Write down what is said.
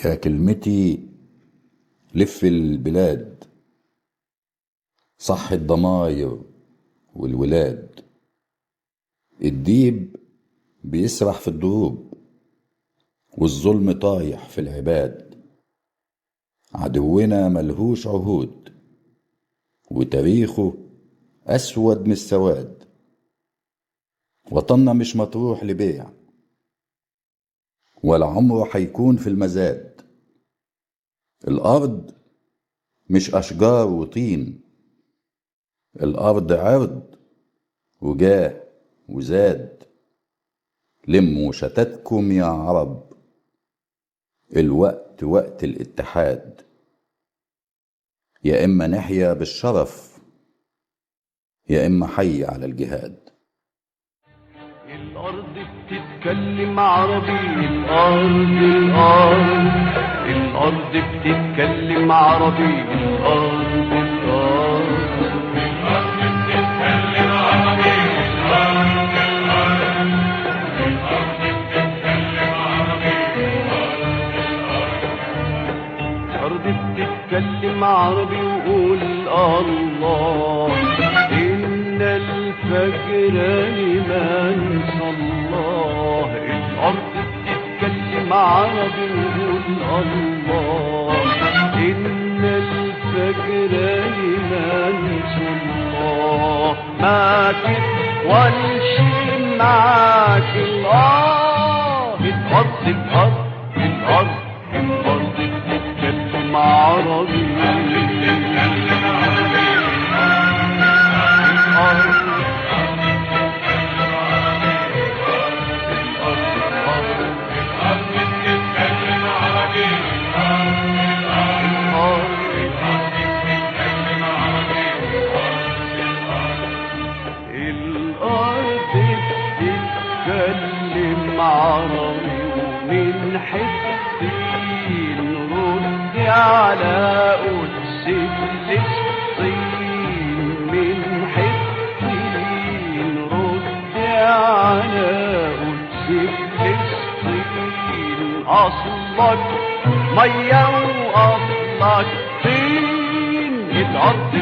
يا كلمتي لف البلاد، صح الضماير والولاد. الديب بيسرح في الدروب، والظلم طايح في العباد. عدونا ملهوش عهود، وتاريخه أسود من السواد. وطننا مش مطروح لبيع، ولا عمره حيكون في المزاد. الأرض مش أشجار وطين، الأرض عرض وجاه وزاد. لموا شتاتكم يا عرب، الوقت وقت الاتحاد. يا إما نحيا بالشرف، يا إما حي على الجهاد. الأرض بتتكلم عربي، الأرض بتتكلم عربي، الأرض بتتكلم عربي، الأرض بتتكلم عربي. وقول الله إن الفجر لمن صلاه. الأرض بتتكلم عربي. وقول الله إن الفجر لمن صلاه. ما تطولش معاك الأرض، الأرض بتتكلم عربي. عربي ومن حسين رد على قدس فلسطين. من حسين رد على قدس فلسطين. أصلك مية وأصلك طين. الأرض